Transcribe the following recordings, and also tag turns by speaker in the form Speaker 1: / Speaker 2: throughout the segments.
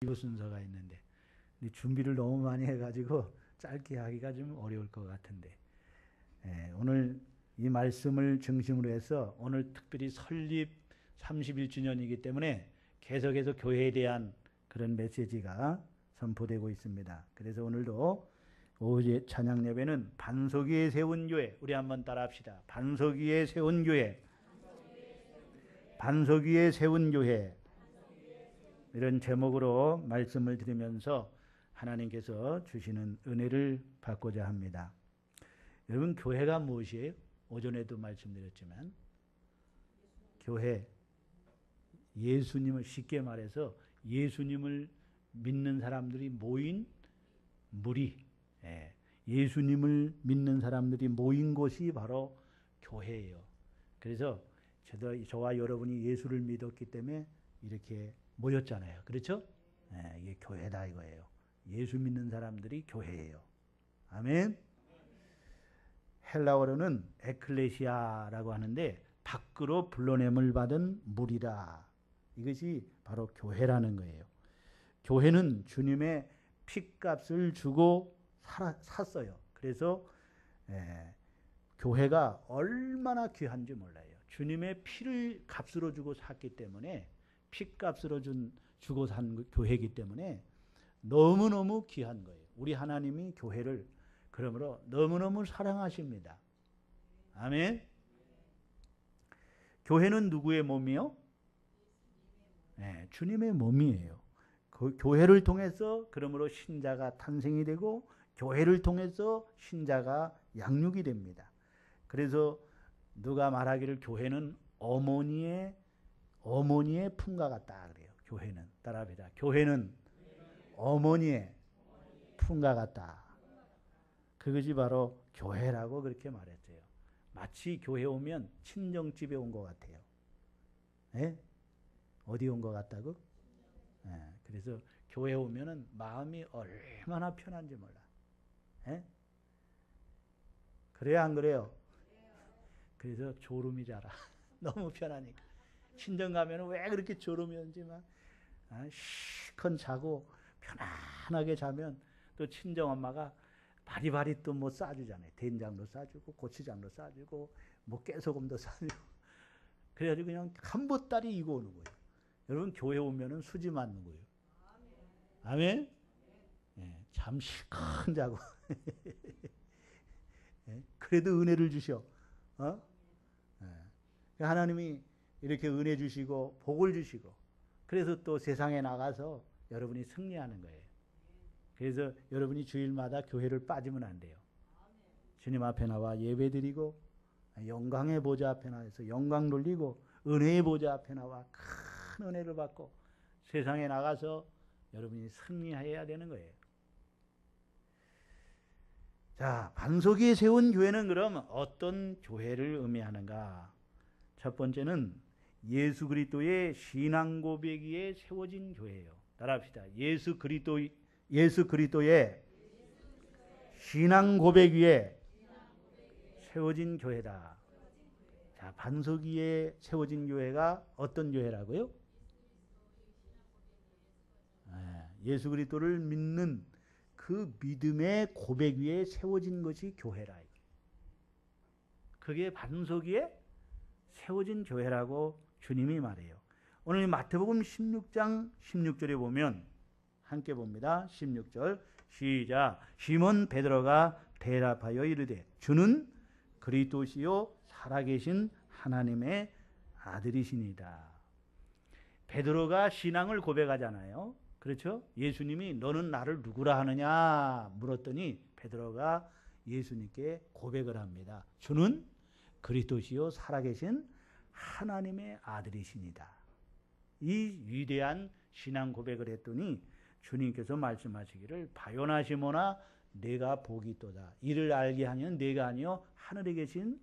Speaker 1: 2부 순서가 있는데 준비를 너무 많이 해가지고 짧게 하기가 좀 어려울 것 같은데, 오늘 이 말씀을 중심으로 해서 오늘 특별히 설립 31주년이기 때문에 계속해서 교회에 대한 그런 메시지가 선포되고 있습니다. 그래서 오늘도 오후 찬양 예배는 반석 위에 세운 교회, 우리 한번 따라합시다. 반석 위에 세운 교회, 반석 위에 세운 교회, 이런 제목으로 말씀을 드리면서 하나님께서 주시는 은혜를 받고자 합니다. 여러분, 교회가 무엇이에요? 오전에도 말씀드렸지만 교회, 예수님을, 쉽게 말해서 예수님을 믿는 사람들이 모인 무리, 예수님을 믿는 사람들이 모인 곳이 바로 교회예요. 그래서 저와 여러분이 예수를 믿었기 때문에 이렇게 모였잖아요. 그렇죠? 이게 교회다 이거예요. 예수 믿는 사람들이 교회예요. 아멘. 헬라어로는 에클레시아라고 하는데 밖으로 불러냄을 받은 무리라. 이것이 바로 교회라는 거예요. 교회는 주님의 피값을 주고 샀어요. 그래서 교회가 얼마나 귀한지 몰라요. 주님의 피를 값으로 주고 샀기 때문에, 피값으로 주고 산 교회이기 때문에 너무너무 귀한 거예요. 우리 하나님이 교회를 그러므로 너무너무 사랑하십니다. 아멘. 교회는 누구의 몸이요? 주님의 몸이에요. 교회를 통해서 그러므로 신자가 탄생이 되고 교회를 통해서 신자가 양육이 됩니다. 그래서 누가 말하기를 교회는 어머니의 품과 같다 그래요. 교회는, 따라합니다. 교회는 어머니의 품과 같다. 그것이 바로 교회라고 그렇게 말했어요. 마치 교회 오면 친정집에 온 것 같아요. 어디 온 것 같다고? 그래서 교회 오면은 마음이 얼마나 편한지 몰라. 그래야 안 그래요? 그래서 졸음이 잘 와. 너무 편하니까. 친정 가면은 왜 그렇게 졸음이 오는지 막 시컷 자고 편안하게 자면 또 친정 엄마가 바리바리 또 뭐 싸주잖아요. 된장도 싸주고 고추장도 싸주고 뭐 깨소금도 싸주고. 그래가지고 그냥 한 보따리 이고 오는 거예요. 여러분, 교회 오면은 수지 맞는 거예요. 아멘? 잠 시컷 자고. 그래도 은혜를 주셔. 하나님이 이렇게 은혜 주시고 복을 주시고, 그래서 또 세상에 나가서 여러분이 승리하는 거예요. 그래서 여러분이 주일마다 교회를 빠지면 안 돼요. 주님 앞에 나와 예배드리고 영광의 보좌 앞에 나와서 영광 돌리고 은혜의 보좌 앞에 나와 큰 은혜를 받고 세상에 나가서 여러분이 승리해야 되는 거예요. 자, 반석 위에 세운 교회는 그럼 어떤 교회를 의미하는가? 첫 번째는 예수 그리스도의 신앙 고백 위에 세워진 교회예요. 따라합시다. 예수 그리스도의 신앙 고백 위에 세워진 교회다. 자, 반석 위에 세워진 교회가 어떤 교회라고요? 예수 그리스도를 믿는 그 믿음의 고백 위에 세워진 것이 교회라. 그게 반석 위에 세워진 교회라고 주님이 말해요. 오늘 마태복음 16장 16절에 보면 함께 봅니다. 16절 시작. 시몬 베드로가 대답하여 이르되 주는 그리스도시요 살아계신 하나님의 아들이시니다. 베드로가 신앙을 고백하잖아요. 그렇죠? 예수님이 너는 나를 누구라 하느냐 물었더니 베드로가 예수님께 고백을 합니다. 주는 그리스도시요 살아계신 하나님의 아들이시니다. 이 위대한 신앙 고백을 했더니 주님께서 말씀하시기를 바요나 시몬아 내가 복이 있도다. 이를 알게 하면 내가 아니요 하늘에 계신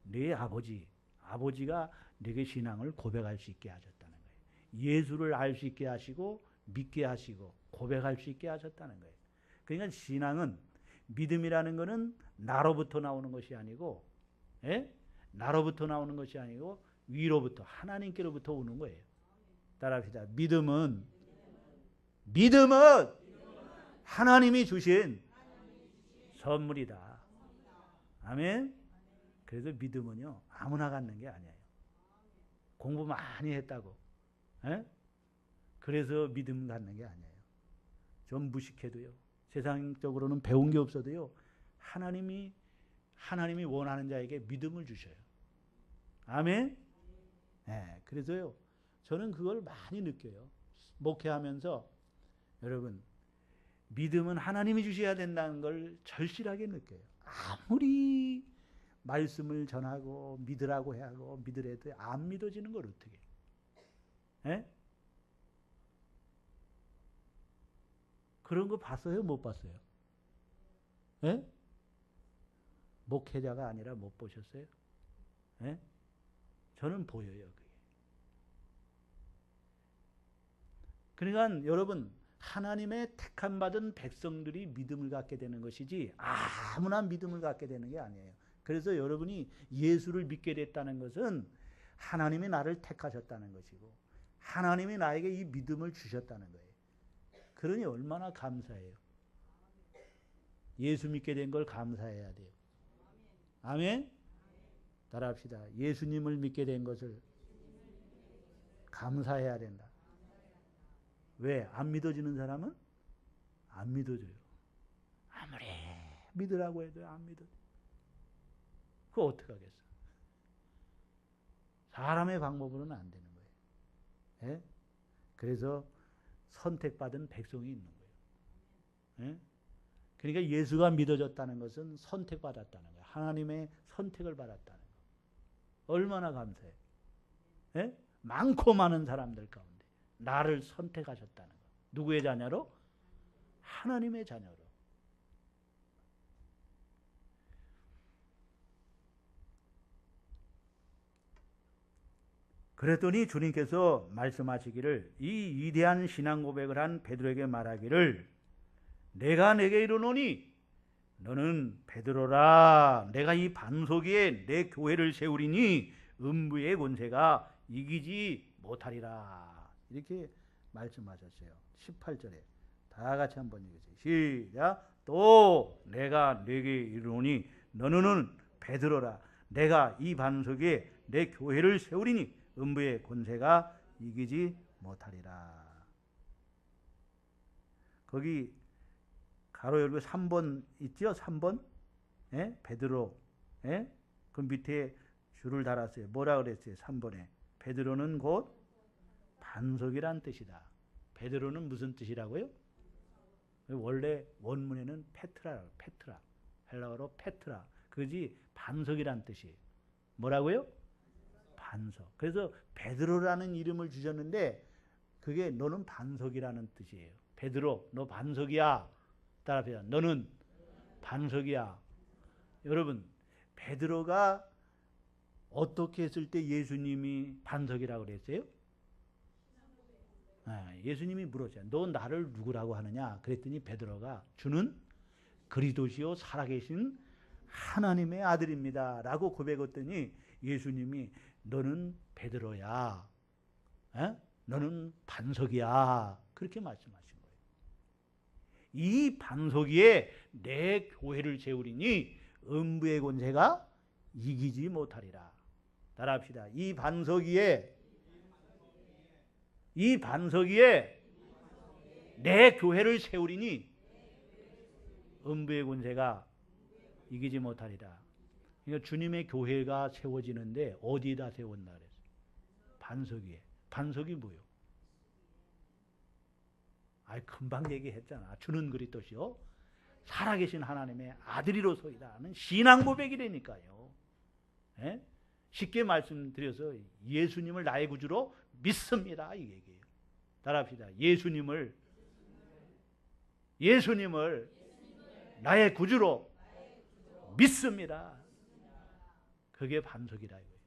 Speaker 1: 네 아버지가 네게 신앙을 고백할 수 있게 하셨다는 거예요. 예수를 알 수 있게 하시고 믿게 하시고 고백할 수 있게 하셨다는 거예요. 그러니까 신앙은, 믿음이라는 것은 나로부터 나오는 것이 아니고, 나로부터 나오는 것이 아니고 위로부터, 하나님께로부터 오는 거예요. 따라합시다. 믿음은 믿음은 하나님이 주신 선물이다. 아멘. 그래서 믿음은요 아무나 갖는 게 아니에요. 공부 많이 했다고 그래서 믿음 갖는 게 아니에요. 좀 무식해도요, 세상적으로는 배운 게 없어도요, 하나님이 원하는 자에게 믿음을 주셔요. 아멘. 네, 그래서요 저는 그걸 많이 느껴요. 목회하면서 여러분, 믿음은 하나님이 주셔야 된다는 걸 절실하게 느껴요. 아무리 말씀을 전하고 믿으라고 하고 믿으래도 안 믿어지는 걸 어떻게 해요? 그런 거 봤어요? 못 봤어요? 예? 목회자가 아니라 못 보셨어요? 예? 저는 보여요. 그게. 그러니까 여러분, 하나님의 택함 받은 백성들이 믿음을 갖게 되는 것이지 아무나 믿음을 갖게 되는 게 아니에요. 그래서 여러분이 예수를 믿게 됐다는 것은 하나님이 나를 택하셨다는 것이고 하나님이 나에게 이 믿음을 주셨다는 거예요. 그러니 얼마나 감사해요. 예수 믿게 된 걸 감사해야 돼요. 아멘. 따라합시다. 예수님을 믿게 된 것을 감사해야 된다. 왜? 안 믿어지는 사람은 안 믿어져요. 아무리 믿으라고 해도 안 믿어. 그거 어떻게 하겠어? 사람의 방법으로는 안 되는 거예요. 예? 그래서 선택받은 백성이 있는 거예요. 예? 그러니까 예수가 믿어졌다는 것은 선택받았다는 거예요. 하나님의 선택을 받았다는 거예요. 얼마나 감사해요. 예? 많고 많은 사람들 가운데 나를 선택하셨다는 거예요. 누구의 자녀로? 하나님의 자녀로. 그랬더니 주님께서 말씀하시기를, 이 위대한 신앙 고백을 한 베드로에게 말하기를, 내가 내게 이르노니 너는 베드로라. 내가 이 반석 위에 내 교회를 세우리니 음부의 권세가 이기지 못하리라. 이렇게 말씀하셨어요. 18절에 다 같이 한번 읽으세요. 시작. 또 내가 내게 이르노니 너는 베드로라. 내가 이 반석 위에 내 교회를 세우리니 음부의 권세가 이기지 못하리라. 거기 가로 열고 3번 있죠? 3번. 예? 베드로. 예? 그 밑에 줄을 달았어요. 뭐라 그랬어요? 3번에. 베드로는 곧 반석이란 뜻이다. 베드로는 무슨 뜻이라고요? 원래 원문에는 페트라. 헬라어로 페트라. 그지 반석이란 뜻이에요. 뭐라고요? 반석. 그래서 베드로라는 이름을 주셨는데 그게 너는 반석이라는 뜻이에요. 베드로, 너 반석이야. 따라합시다. 너는 반석이야. 여러분, 베드로가 어떻게 했을 때 예수님이 반석이라고 그랬어요? 예수님이 물었어요. 너 나를 누구라고 하느냐? 그랬더니 베드로가 주는 그리스도시요 살아계신 하나님의 아들입니다 라고 고백했더니 예수님이 너는 베드로야. 너는 반석이야. 그렇게 말씀하신 거예요. 이 반석 위에 내 교회를 세우리니 음부의 권세가 이기지 못하리라. 따라합시다. 이 반석 위에 내 교회를 세우리니 음부의 권세가 이기지 못하리라. 그러니까 주님의 교회가 세워지는데 어디에다 세웠나 그랬어요? 반석 위에. 반석이 뭐요? 금방 얘기했잖아. 주는 그리스도시요 살아계신 하나님의 아들이로소이다는 신앙 고백이라니까요. 예? 쉽게 말씀드려서 예수님을 나의 구주로 믿습니다 이 얘기예요. 따라합시다. 예수님을 나의 구주로 믿습니다. 그게 반석이라 이거예요.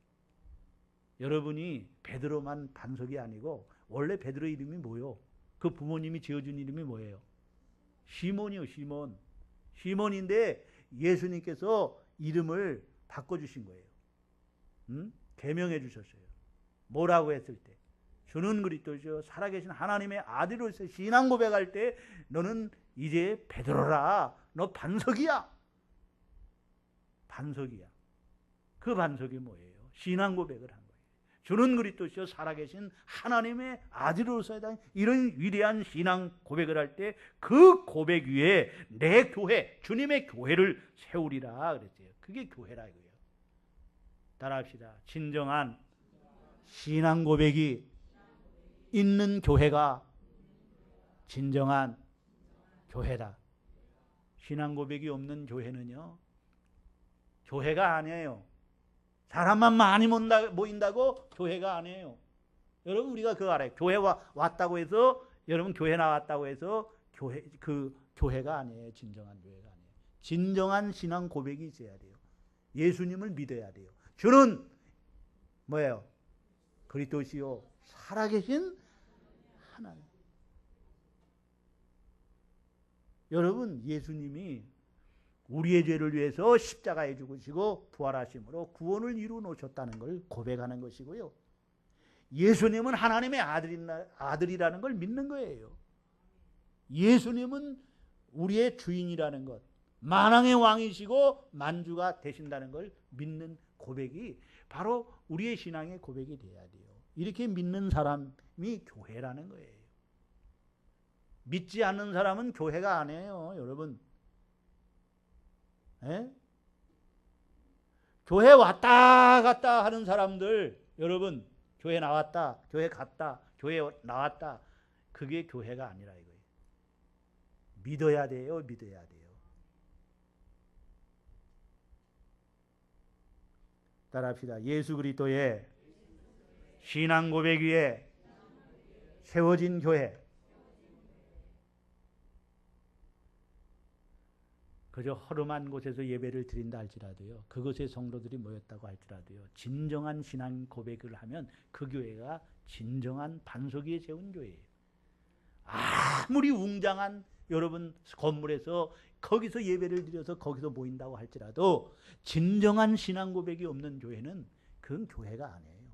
Speaker 1: 여러분이 베드로만 반석이 아니고 원래 베드로 이름이 뭐요? 그 부모님이 지어준 이름이 뭐예요? 시몬이요. 시몬. 시몬인데 예수님께서 이름을 바꿔주신 거예요. 계명해 주셨어요. 뭐라고 했을 때? 주는 그리스도시요 살아계신 하나님의 아들로서 신앙 고백할 때 너는 이제 베드로라. 너 반석이야. 반석이야. 그 반석이 뭐예요? 신앙 고백을 한 거예요. 주는 그리스도시요 살아계신 하나님의 아들로서에 대한 이런 위대한 신앙 고백을 할 때 그 고백 위에 내 교회, 주님의 교회를 세우리라 그랬어요. 그게 교회라 이거예요. 따라합시다. 진정한 신앙 고백이 있는 교회가 진정한 교회다. 신앙 고백이 없는 교회는요, 교회가 아니에요. 사람만 많이 모인다고 교회가 아니에요. 여러분 우리가 그거 알아요. 교회 왔다고 해서 여러분 교회 나왔다고 해서 교회가 아니에요. 진정한 교회가 아니에요. 진정한 신앙 고백이 있어야 돼요. 예수님을 믿어야 돼요. 주는 뭐예요? 그리스도시요 살아계신 하나님. 여러분 예수님이 우리의 죄를 위해서 십자가에 죽으시고 부활하심으로 구원을 이루어 놓으셨다는 걸 고백하는 것이고요. 예수님은 하나님의 아들이라는 걸 믿는 거예요. 예수님은 우리의 주인이라는 것, 만왕의 왕이시고 만주가 되신다는 걸 믿는 고백이 바로 우리의 신앙의 고백이 돼야 돼요. 이렇게 믿는 사람이 교회라는 거예요. 믿지 않는 사람은 교회가 아니에요, 여러분. 에? 교회 왔다 갔다 하는 사람들, 여러분, 교회 나왔다, 교회 갔다, 교회 나왔다, 그게 교회가 아니라 이거예요. 믿어야 돼요, 믿어야 돼요. 따라합시다. 예수 그리스도의 신앙 고백 위에 세워진 교회. 그저 허름한 곳에서 예배를 드린다 할지라도요, 그곳에 성도들이 모였다고 할지라도요, 진정한 신앙 고백을 하면 그 교회가 진정한 반석 위에 세운 교회예요. 아무리 웅장한 여러분 건물에서 거기서 예배를 드려서 거기서 모인다고 할지라도 진정한 신앙 고백이 없는 교회는 그건 교회가 아니에요.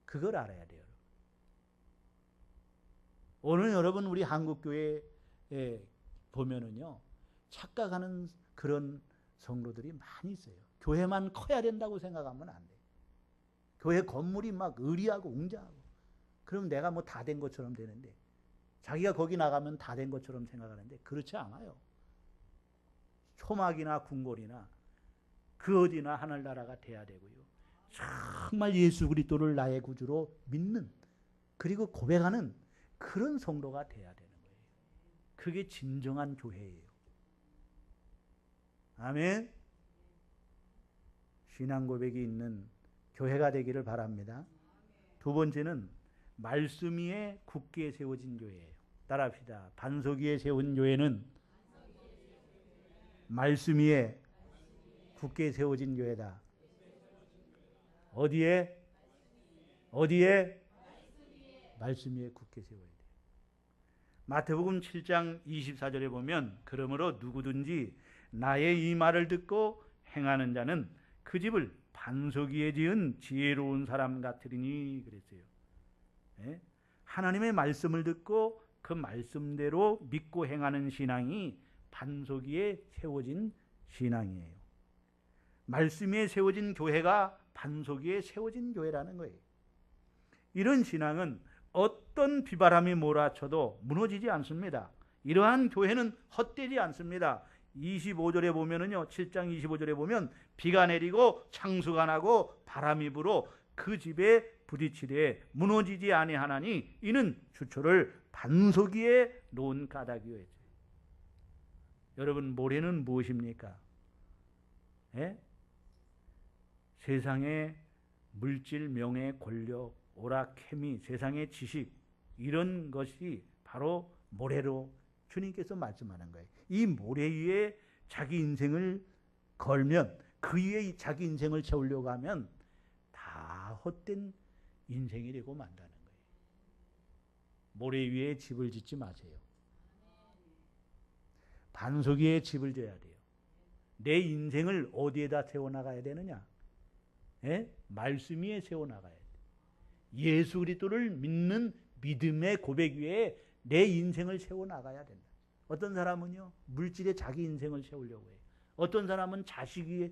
Speaker 1: 그걸 알아야 돼요. 오늘 여러분 우리 한국교회에 보면은요, 착각하는 그런 성도들이 많이 있어요. 교회만 커야 된다고 생각하면 안 돼요. 교회 건물이 막 의리하고 웅장하고 그럼 내가 뭐 다 된 것처럼 되는데, 자기가 거기 나가면 다 된 것처럼 생각하는데 그렇지 않아요. 초막이나 궁궐이나 그 어디나 하늘나라가 돼야 되고요, 정말 예수 그리스도를 나의 구주로 믿는 그리고 고백하는 그런 성도가 돼야 되는 거예요. 그게 진정한 교회예요. 아멘. 신앙 고백이 있는 교회가 되기를 바랍니다. 두 번째는 말씀 위에 굳게 세워진 교회예요. 따라합시다. 반석 위에 세운 교회는 말씀 위에 굳게 세워진 교회다. 어디에? 말씀 위에 굳게 세워야 돼요. 마태복음 7장 24절에 보면 그러므로 누구든지 나의 이 말을 듣고 행하는 자는 그 집을 반석 위에 지은 지혜로운 사람 같으리니 그랬어요. 예? 하나님의 말씀을 듣고 그 말씀대로 믿고 행하는 신앙이 반석 위에 세워진 신앙이에요. 말씀 위에 세워진 교회가 반석 위에 세워진 교회라는 거예요. 이런 신앙은 어떤 비바람이 몰아쳐도 무너지지 않습니다. 이러한 교회는 헛되지 않습니다. 25절에 보면은요, 7장 25절에 보면 비가 내리고 창수가 나고 바람이 불어 그 집에 부딪히되 무너지지 아니하나니 이는 주초를 반석 위에 놓은 까닭이요. 여러분, 모래는 무엇입니까? 예? 세상의 물질, 명예, 권력, 오락, 케미, 세상의 지식, 이런 것이 바로 모래로 주님께서 말씀하는 거예요. 이 모래 위에 자기 인생을 걸면, 그 위에 자기 인생을 채우려고 하면 다 헛된 인생이 되고 만다는 거예요. 모래 위에 집을 짓지 마세요. 반석 위에 집을 져야 돼요. 내 인생을 어디에다 세워나가야 되느냐? 예? 말씀 위에 세워나가야 돼요. 예수 그리스도를 믿는 믿음의 고백 위에 내 인생을 세워나가야 된다. 어떤 사람은요, 물질에 자기 인생을 세우려고 해요. 어떤 사람은 자식 위에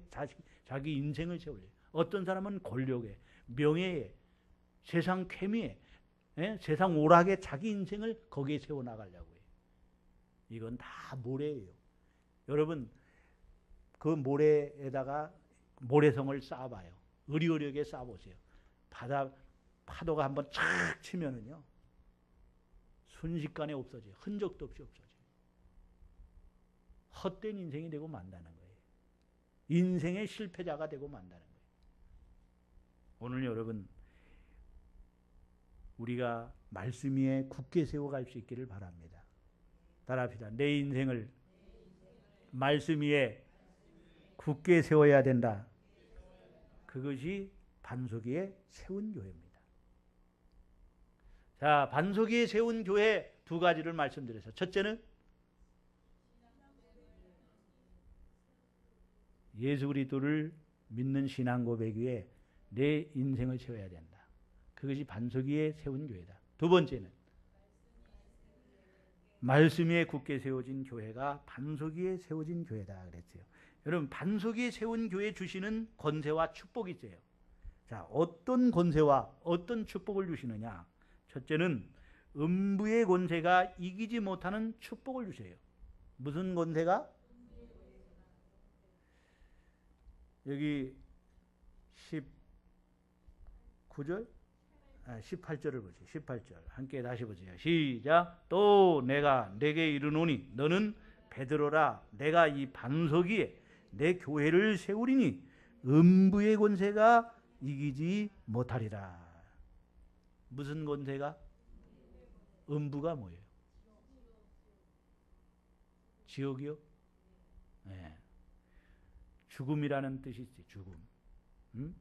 Speaker 1: 자기 인생을 세우려고 해요. 어떤 사람은 권력에, 명예에, 세상 쾌미에, 세상 오락에 자기 인생을 거기에 세워나가려고 해요. 이건 다 모래예요. 여러분, 그 모래에다가 모래성을 쌓아봐요. 으리으리하게 쌓아보세요. 파도가 한번 착 치면은요, 순식간에 없어져요. 흔적도 없이 없어져요. 헛된 인생이 되고 만다는 거예요. 인생의 실패자가 되고 만다는 거예요. 오늘 여러분, 우리가 말씀 위에 굳게 세워갈 수 있기를 바랍니다. 따라합시다. 내 인생을 말씀 위에 굳게 세워야 된다. 그것이 반석 위에 세운 교회입니다. 자, 반석 위에 세운 교회 두 가지를 말씀드렸어요. 첫째는 예수 그리스도를 믿는 신앙 고백 위에 내 인생을 세워야 된다. 그것이 반석 위에 세운 교회다. 두 번째는 말씀 위에 굳게 세워진 교회가 반석 위에 세워진 교회다 그랬어요. 여러분, 반석 위에 세운 교회 주시는 권세와 축복이 있어요. 자, 어떤 권세와 어떤 축복을 주시느냐? 첫째는 음부의 권세가 이기지 못하는 축복을 주세요. 무슨 권세가? 여기 19절, 18절을 보세요. 18절 함께 다시 보세요. 시작. 또 내가 내게 이르노니 너는 베드로라. 내가 이 반석 위에 내 교회를 세우리니 음부의 권세가 이기지 못하리라. 무슨 권세가? 음부가 뭐예요? 지옥이요? 네. 죽음이라는 뜻이 있어요. 죽음.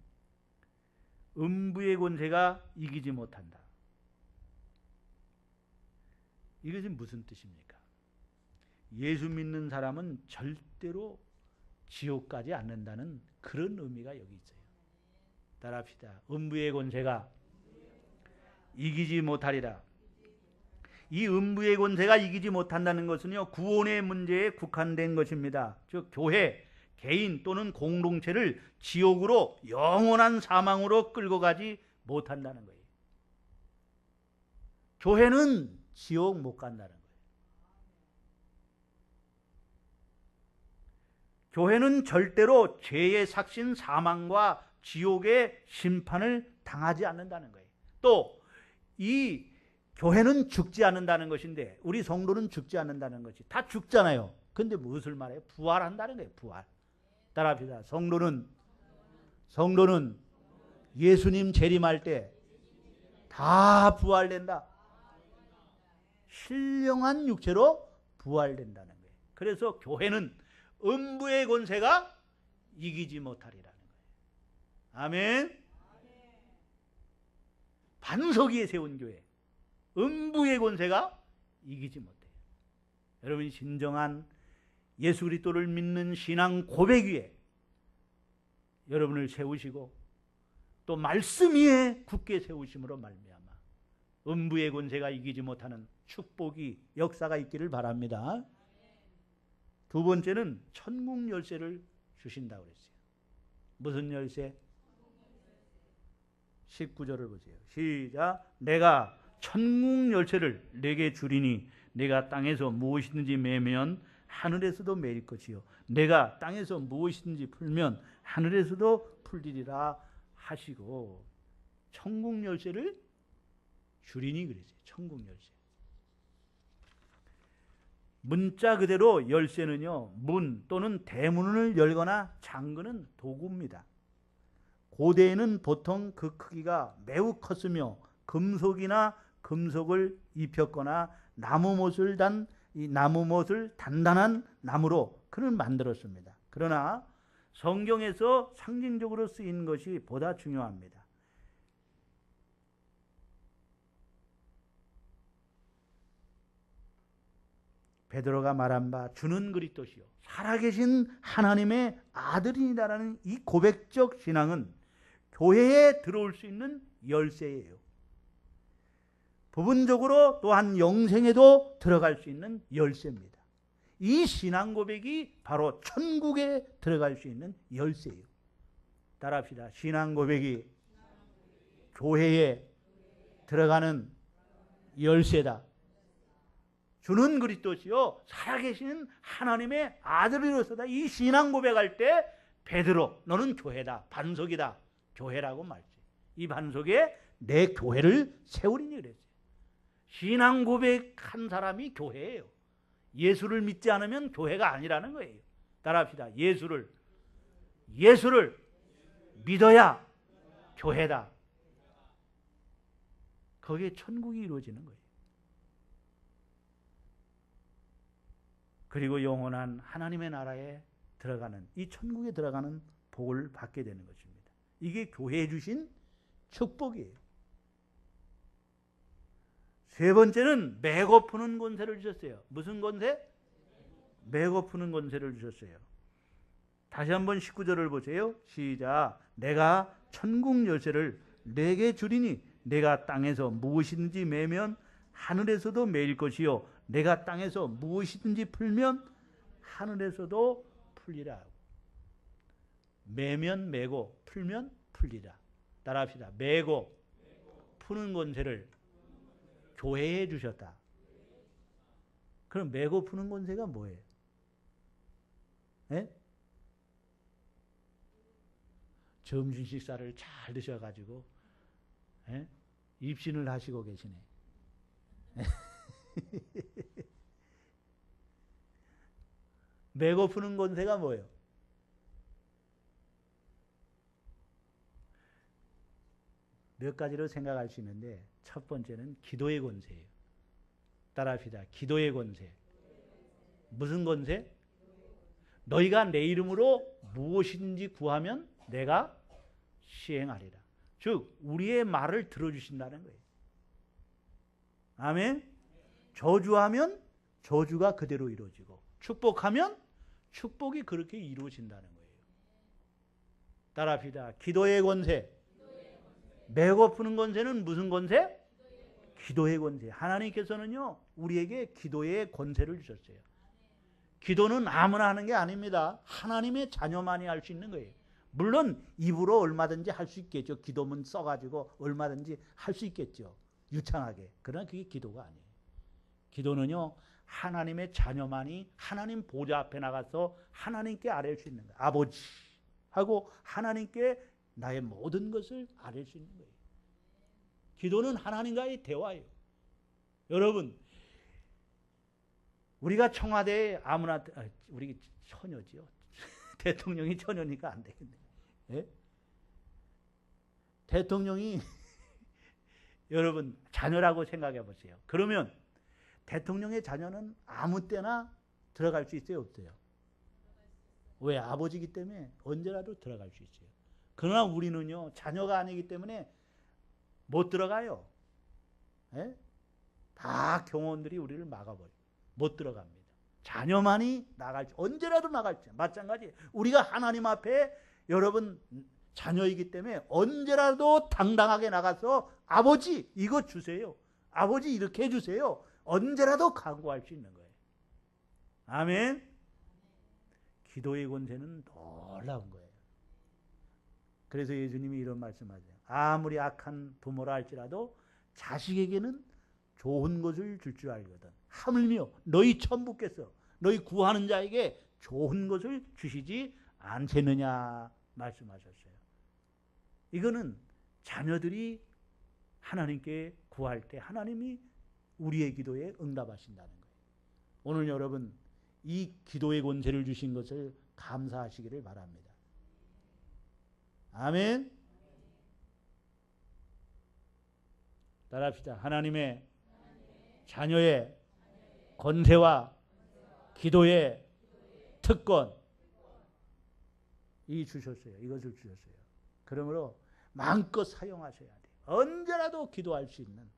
Speaker 1: 음부의 권세가 이기지 못한다. 이것이 무슨 뜻입니까? 예수 믿는 사람은 절대로 지옥 가지 않는다는 그런 의미가 여기 있어요. 따라합시다. 음부의 권세가 이기지 못하리라. 이 음부의 권세가 이기지 못한다는 것은요, 구원의 문제에 국한된 것입니다. 즉 교회, 개인 또는 공동체를 지옥으로, 영원한 사망으로 끌고 가지 못한다는 거예요. 교회는 지옥 못 간다는 거예요. 교회는 절대로 죄의 삭신 사망과 지옥의 심판을 당하지 않는다는 거예요. 또 이 교회는 죽지 않는다는 것인데 우리 성도는 죽지 않는다는 것이, 다 죽잖아요. 근데 무엇을 말해요? 부활한다는 거예요. 부활. 따라합시다. 성도는 예수님 재림할 때 다 부활된다. 신령한 육체로 부활된다는 거예요. 그래서 교회는 음부의 권세가 이기지 못하리라는 거예요. 아멘. 반석 위에 세운 교회, 음부의 권세가 이기지 못해요. 여러분이 진정한 예수 그리스도를 믿는 신앙 고백 위에 여러분을 세우시고 또 말씀 위에 굳게 세우심으로 말미암아 음부의 권세가 이기지 못하는 축복이, 역사가 있기를 바랍니다. 두 번째는 천국 열쇠를 주신다고 그랬어요. 무슨 열쇠? 19절을 보세요. 시작. 내가 천국 열쇠를 내게 주리니 내가 땅에서 무엇이든지 매면 하늘에서도 매일 것이요 내가 땅에서 무엇이든지 풀면 하늘에서도 풀리리라 하시고, 천국 열쇠를 주리니 그랬어요. 천국 열쇠. 문자 그대로 열쇠는요, 문 또는 대문을 열거나 잠그는 도구입니다. 고대에는 보통 그 크기가 매우 컸으며 금속이나 금속을 입혔거나 나무못을 단단한 나무로 그를 만들었습니다. 그러나 성경에서 상징적으로 쓰인 것이 보다 중요합니다. 베드로가 말한 바 주는 그리스도시요 살아계신 하나님의 아들이다라는 이 고백적 신앙은 교회에 들어올 수 있는 열쇠예요. 부분적으로 또한 영생에도 들어갈 수 있는 열쇠입니다. 이 신앙 고백이 바로 천국에 들어갈 수 있는 열쇠예요. 따라합시다. 신앙 고백이 교회에 들어가는 열쇠다. 주는 그리스도시요 살아계신 하나님의 아들이로서다. 이 신앙 고백할 때 베드로 너는 교회다. 반석이다. 교회라고 말했어요. 이 반석에 내 교회를 세우리니 그랬어요. 신앙 고백한 사람이 교회예요. 예수를 믿지 않으면 교회가 아니라는 거예요. 따라합시다. 예수를 믿어야 교회다. 거기에 천국이 이루어지는 거예요. 그리고 영원한 하나님의 나라에 들어가는, 이 천국에 들어가는 복을 받게 되는 것입니다. 이게 교회에 주신 축복이에요. 세 번째는 매고 푸는 권세를 주셨어요. 무슨 권세? 매고 푸는 권세를 주셨어요. 다시 한번 19절을 보세요. 시작. 내가 천국 열쇠를 내게 주리니 내가 땅에서 무엇이든지 매면 하늘에서도 매일 것이요 내가 땅에서 무엇이든지 풀면 하늘에서도 풀리라. 매면 매고 풀면 풀리라. 따라합시다. 매고 푸는 권세를 교회에 주셨다. 그럼 매고 푸는 권세가 뭐예요? 예? 점심 식사를 잘 드셔가지고 예? 입신을 하시고 계시네. 매고 푸는 권세가 뭐예요? 몇 가지로 생각할 수 있는데 첫 번째는 기도의 권세예요. 따라합시다. 기도의 권세. 무슨 권세? 너희가 내 이름으로 무엇이든지 구하면 내가 시행하리라. 즉 우리의 말을 들어주신다는 거예요. 아멘. 저주하면 저주가 그대로 이루어지고 축복하면 축복이 그렇게 이루어진다는 거예요. 따라합시다. 기도의 권세. 매고 푸는 권세는 무슨 권세? 기도의 권세. 하나님께서는요 우리에게 기도의 권세를 주셨어요. 기도는 아무나 하는 게 아닙니다. 하나님의 자녀만이 할 수 있는 거예요. 물론 입으로 얼마든지 할 수 있겠죠. 기도문 써가지고 얼마든지 할 수 있겠죠. 유창하게. 그러나 그게 기도가 아니에요. 기도는요 하나님의 자녀만이 하나님 보좌 앞에 나가서 하나님께 아뢰 수 있는 거예요. 아버지 하고 하나님께 나의 모든 것을 아뢰 수 있는 거예요. 기도는 하나님과의 대화예요. 여러분 우리가 청와대에 아무나 우리 처녀지요. 대통령이 처녀니까 안 되겠네. 예? 대통령이 여러분 자녀라고 생각해 보세요. 그러면 대통령의 자녀는 아무 때나 들어갈 수 있어요? 없어요? 왜? 아버지이기 때문에 언제라도 들어갈 수 있어요. 그러나 우리는요 자녀가 아니기 때문에 못 들어가요. 예? 다 경호원들이 우리를 막아버려요. 못 들어갑니다. 자녀만이 나갈 수, 언제라도 나갈 수. 마찬가지. 우리가 하나님 앞에 여러분 자녀이기 때문에 언제라도 당당하게 나가서 아버지 이거 주세요. 아버지 이렇게 해주세요. 언제라도 간구할 수 있는 거예요. 아멘. 기도의 권세는 놀라운 거예요. 그래서 예수님이 이런 말씀하세요. 아무리 악한 부모라 할지라도 자식에게는 좋은 것을 줄 줄 알거든. 하물며 너희 천부께서 너희 구하는 자에게 좋은 것을 주시지 않겠느냐 말씀하셨어요. 이거는 자녀들이 하나님께 구할 때 하나님이 우리의 기도에 응답하신다는 거예요. 오늘 여러분 이 기도의 권세를 주신 것을 감사하시기를 바랍니다. 아멘. 따라합시다. 하나님의 자녀의 권세와 기도의 특권 이 주셨어요. 이것을 주셨어요. 그러므로 마음껏 사용하셔야 돼요. 언제라도 기도할 수 있는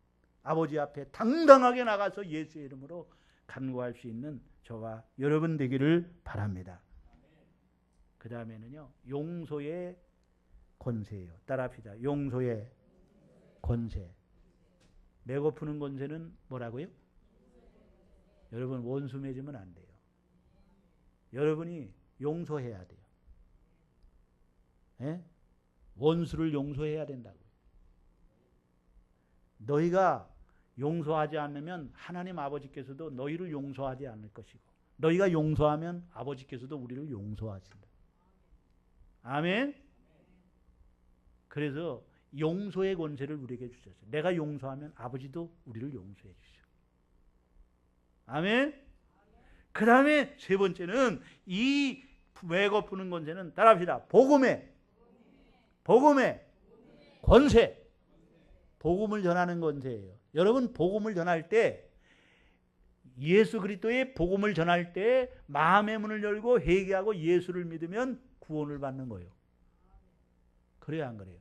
Speaker 1: 아버지 앞에 당당하게 나가서 예수의 이름으로 간구할 수 있는 저와 여러분 되기를 바랍니다. 그 다음에는요 용서의 권세예요. 따라합시다. 용서의 권세. 매고 푸는 권세는 뭐라고요? 여러분 원수 맺으면 안 돼요. 여러분이 용서해야 돼요. 예? 원수를 용서해야 된다고요. 너희가 용서하지 않으면 하나님 아버지께서도 너희를 용서하지 않을 것이고 너희가 용서하면 아버지께서도 우리를 용서하신다. 아멘. 그래서 용서의 권세를 우리에게 주셨어요. 내가 용서하면 아버지도 우리를 용서해 주시오. 아멘. 그 다음에 세 번째는 이 매고 푸는 권세는 따라합시다. 복음의 권세. 복음을 전하는 권세예요. 여러분 복음을 전할 때 예수 그리스도의 복음을 전할 때 마음의 문을 열고 회개하고 예수를 믿으면 구원을 받는 거예요. 그래야 안 그래요?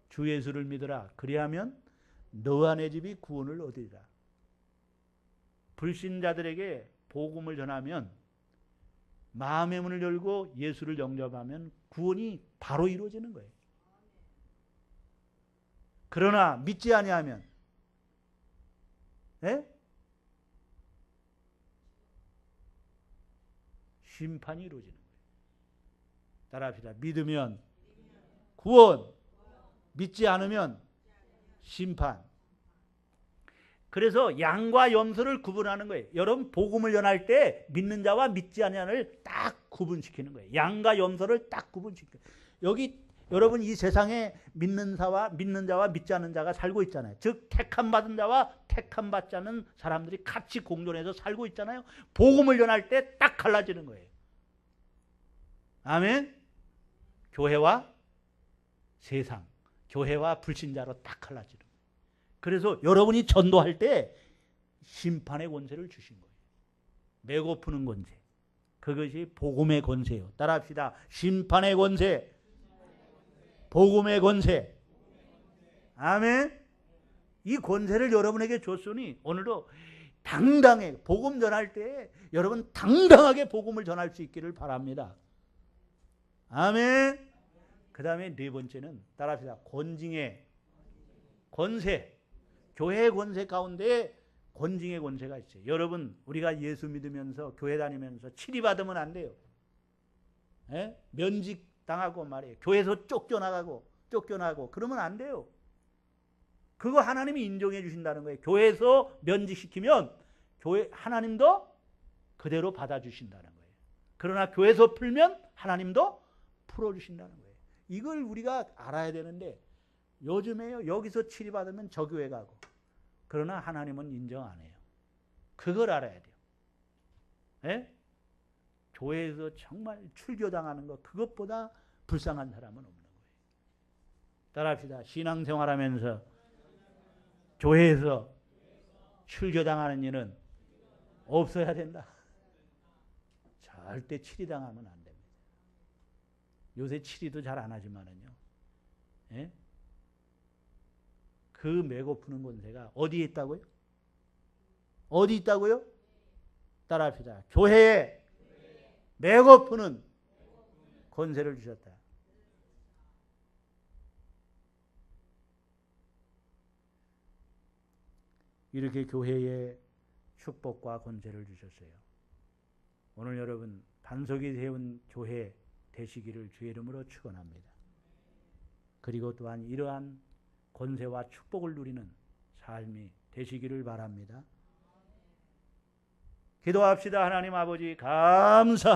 Speaker 1: 주 예수를 믿으라. 그리하면 너와 내 집이 구원을 얻으리라. 불신자들에게 복음을 전하면 마음의 문을 열고 예수를 영접하면 구원이 바로 이루어지는 거예요. 그러나 믿지 아니하면 심판이 이루어지는 거예요. 따라합시다. 믿으면 구원, 믿지 않으면 심판. 그래서 양과 염소를 구분하는 거예요. 여러분 복음을 전할 때 믿는 자와 믿지 않는 자를 딱 구분시키는 거예요. 양과 염소를 딱 구분시켜요. 여기 여러분 이 세상에 믿는 자와 믿지 않는 자가 살고 있잖아요. 즉 택함 받은 자와 택함 받지 않는 사람들이 같이 공존해서 살고 있잖아요. 복음을 전할 때 딱 갈라지는 거예요. 아멘. 교회와 세상, 교회와 불신자로 딱 갈라지는 거예요. 그래서 여러분이 전도할 때 심판의 권세를 주신 거예요. 매고 푸는 권세. 그것이 복음의 권세예요. 따라합시다. 심판의 권세, 복음의 권세. 아멘. 이 권세를 여러분에게 줬으니 오늘도 당당하게 복음 전할 때 여러분 당당하게 복음을 전할 수 있기를 바랍니다. 아멘. 그 다음에 네 번째는 따라합시다. 권징의 권세. 교회의 권세 가운데 권징의 권세가 있어요. 여러분 우리가 예수 믿으면서 교회 다니면서 치리 받으면 안 돼요. 면직 당하고 말이에요. 교회에서 쫓겨나고 그러면 안 돼요. 그거 하나님이 인정해 주신다는 거예요. 교회에서 면직시키면 교회 하나님도 그대로 받아주신다는 거예요. 그러나 교회에서 풀면 하나님도 풀어주신다는 거예요. 이걸 우리가 알아야 되는데 요즘에요. 여기서 치리받으면 저 교회 가고 그러나 하나님은 인정 안 해요. 그걸 알아야 돼요. 교회에서 정말 출교당하는 것 그것보다 불쌍한 사람은 없는 거예요. 따라합시다. 신앙생활하면서 교회에서 출교당하는 일은 없어야 된다. 절대 치리당하면 안 됩니다. 요새 치리도 잘 안 하지만은요. 그 매고 푸는 권세가 어디에 있다고요? 어디 있다고요? 따라합시다. 교회에 매고 푸는 권세를 주셨다. 이렇게 교회에 축복과 권세를 주셨어요. 오늘 여러분 반석이 세운 교회 되시기를 주의 이름으로 축원합니다. 그리고 또한 이러한 권세와 축복을 누리는 삶이 되시기를 바랍니다. 기도합시다. 하나님 아버지 감사합니다.